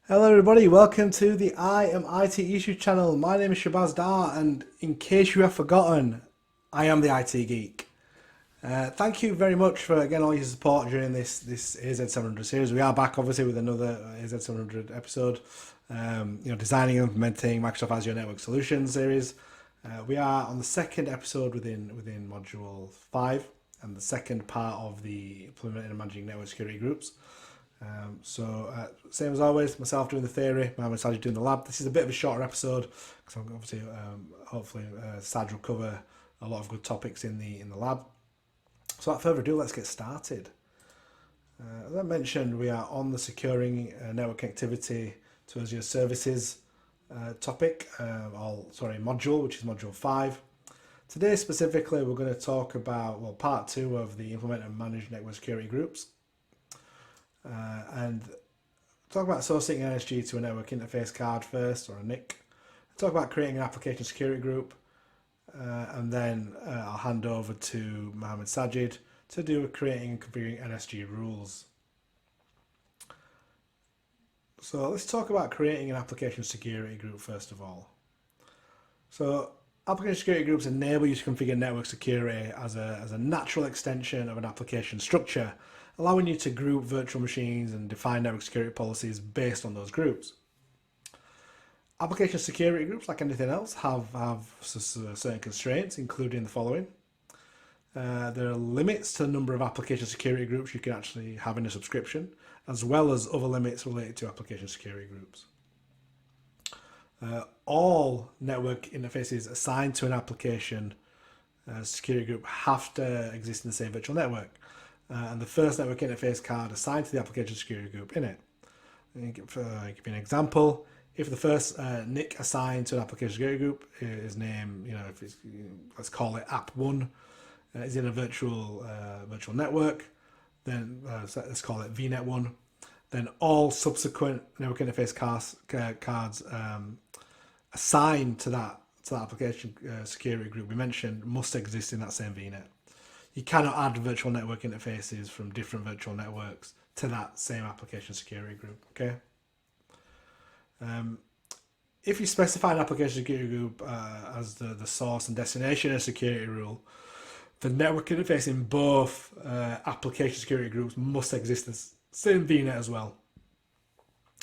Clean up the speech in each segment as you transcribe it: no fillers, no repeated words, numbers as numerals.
Hello everybody, welcome to the I Am IT YouTube channel. My name is Shabazz Dar, and in case you have forgotten, I am the IT Geek. Thank you very much for again all your support during this AZ700 series. We are back obviously with another AZ700 episode. Designing and implementing Microsoft Azure Network Solutions series. We are on the second episode within module 5 and the second part of the implementing and managing network security groups. Same as always, myself doing the theory, Mohammed Sajid doing the lab. This is a bit of a shorter episode because obviously, hopefully, Saj will cover a lot of good topics in the lab. So without further ado, let's get started. As I mentioned, we are on the securing network connectivity to Azure services module, which is module 5. Today specifically, we're going to talk about part 2 of the implement and manage network security groups. And talk about associating an NSG to a network interface card first, or a NIC. Talk about creating an application security group, and then I'll hand over to Mohammed Sajid to do creating and configuring NSG rules. So let's talk about creating an application security group first of all. So application security groups enable you to configure network security as a natural extension of an application structure, allowing you to group virtual machines and define network security policies based on those groups. Application security groups, like anything else, have certain constraints, including the following. There are limits to the number of application security groups you can actually have in a subscription, as well as other limits related to application security groups. All network interfaces assigned to an application security group have to exist in the same virtual network. And the first network interface card assigned to the application security group in it. I'll give you an example. If the first NIC assigned to an application security group is named, if it's, let's call it app1, is in a virtual network, then let's call it VNet1. Then all subsequent network interface cards assigned to that application security group we mentioned must exist in that same VNet. You cannot add virtual network interfaces from different virtual networks to that same application security group. Okay. If you specify an application security group as the source and destination of security rule, the network interface in both application security groups must exist in the same VNet as well.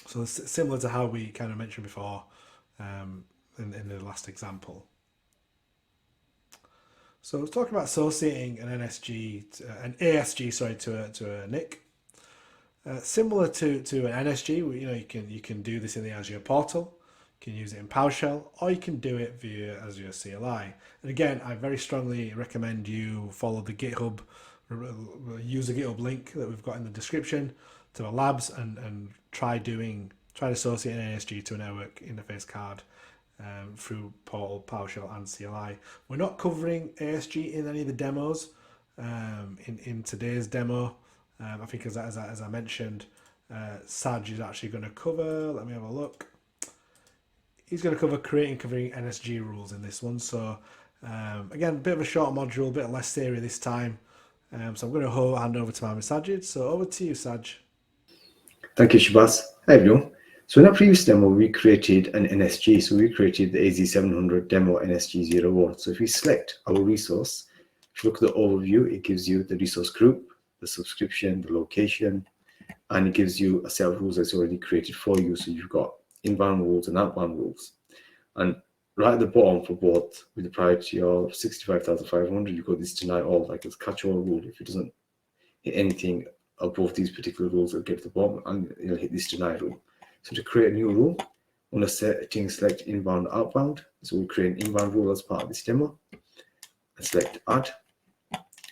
So it's similar to how we kind of mentioned before in the last example. So we're talking about associating an ASG to a NIC. Similar to an NSG, you can do this in the Azure portal. You can use it in PowerShell, or you can do it via Azure CLI. And again, I very strongly recommend you follow the GitHub, use the GitHub link that we've got in the description to the labs and try associating an NSG to a network interface card through Portal, PowerShell, and CLI. We're not covering ASG in any of the demos. In today's demo, I think as I mentioned, Saj is actually going to cover. Let me have a look. He's going to cover creating configuring NSG rules in this one. So again, a bit of a short module, a bit less theory this time. So I'm going to hand over to Mohammed Sajid. So over to you, Saj. Thank you, Shabazz. Hi, everyone. So in our previous demo, we created an NSG. So we created the AZ700 demo NSG01. So if we select our resource, if you look at the overview, it gives you the resource group, the subscription, the location, and it gives you a set of rules that's already created for you. So you've got inbound rules and outbound rules. And right at the bottom for both, with the priority of 65,500, you've got this deny all, like it's catch-all rule. If it doesn't hit anything above these particular rules, it'll get to the bottom and it'll hit this deny rule. So to create a new rule, on the setting, select inbound, outbound. So we create an inbound rule as part of this demo. And select add.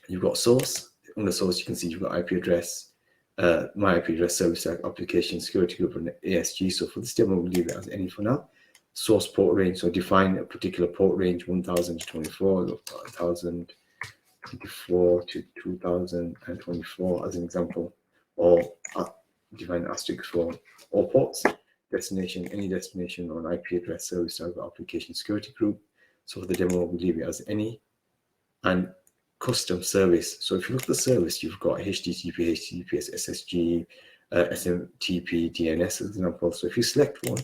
You've got source. On the source, you can see you've got IP address, my IP address, service application, security group, and ASG. So for this demo, we'll leave it as any for now. Source port range. So define a particular port range, 1000 to 24, 1024 to 2024 as an example, or define asterisk for all ports, destination, any destination, or an IP address, service server, application security group. So for the demo, we leave it as any. And custom service. So if you look at the service, you've got HTTP, HTTPS, SSG, SMTP DNS, as an example. So if you select one,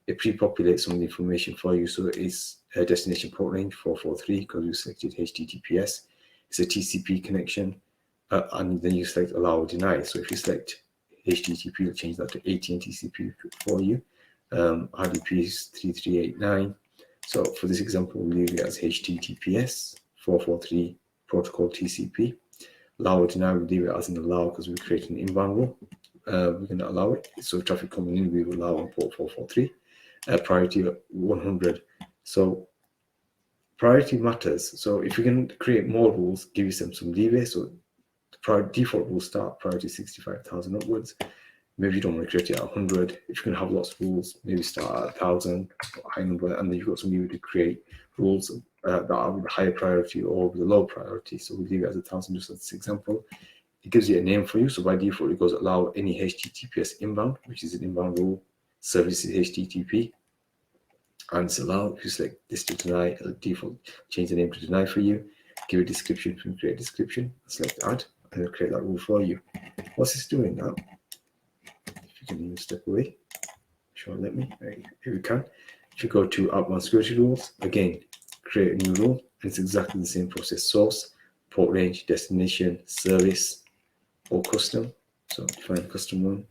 it pre-populates some of the information for you. So it's a destination port range 443 because we selected HTTPS. It's a TCP connection, and then you select allow or deny. So if you select HTTP, it'll change that to AT and TCP for you. RDP is 3389. So for this example, we'll leave it as HTTPS 443 protocol TCP. Allow or deny, we'll leave it as an allow because we're creating an inbound rule. We're going to allow it. So traffic coming in, we will allow on port 443. Priority 100. So priority matters. So if you can create more rules, give yourself some leeway. So the default will start priority 65,000 upwards. Maybe you don't want to create it at 100. If you can have lots of rules, maybe start at 1,000, a high number, and then you've got some leeway to create rules that are with a higher priority or with a low priority. So we'll leave it as 1,000 just as this example. It gives you a name for you. So by default, it goes allow any HTTPS inbound, which is an inbound rule, services HTTP. And it's allow. If you select this to deny, it'll default change the name to deny for you. Give a description, you can create a description, select add, and it'll create that rule for you. What's this doing now? If you can even step away, sure, let me. Right, here we can. If you go to outbound security rules, again, create a new rule, and it's exactly the same process: source, port range, destination, service, or custom. So define the custom one.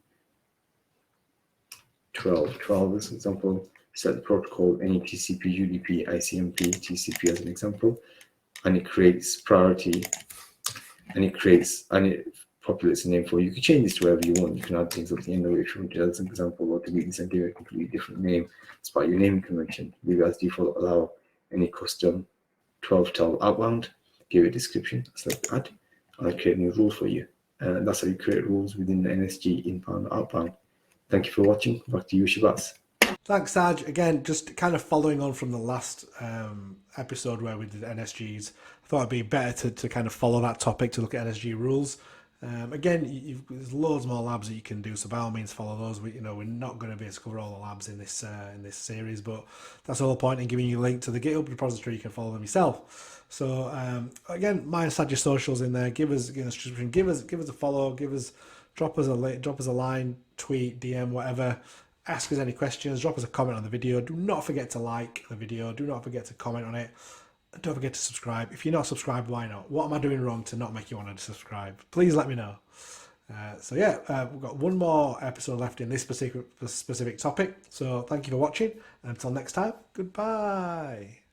12 as an example. Set the protocol, any TCP, UDP, ICMP, TCP as an example, and it creates priority, and it populates a name for you. You can change this to whatever you want. You can add things at the end of it if you want to, as an example, or delete this and give it a completely different name. It's part of your naming convention. Leave it as default, allow any custom 12 outbound, give it a description, select add, and I'll create a new rule for you. And that's how you create rules within the NSG inbound, outbound. Thank you for watching. Back to you, Shabazz. Thanks, Saj. Again, just kind of following on from the last episode where we did NSGs, I thought it'd be better to kind of follow that topic to look at NSG rules. Again, there's loads more labs that you can do, so by all means follow those. We're not going to be able to cover all the labs in this series, but that's the whole point in giving you a link to the GitHub repository. You can follow them yourself. So again, mine Saj your socials in there. Give us a follow. Drop us a line, tweet, DM, whatever. Ask us any questions, drop us a comment on the video. Do not forget to like the video. Do not forget to comment on it. Don't forget to subscribe. If you're not subscribed, why not? What am I doing wrong to not make you want to subscribe? Please let me know. We've got one more episode left in this specific topic. So thank you for watching. And until next time, goodbye.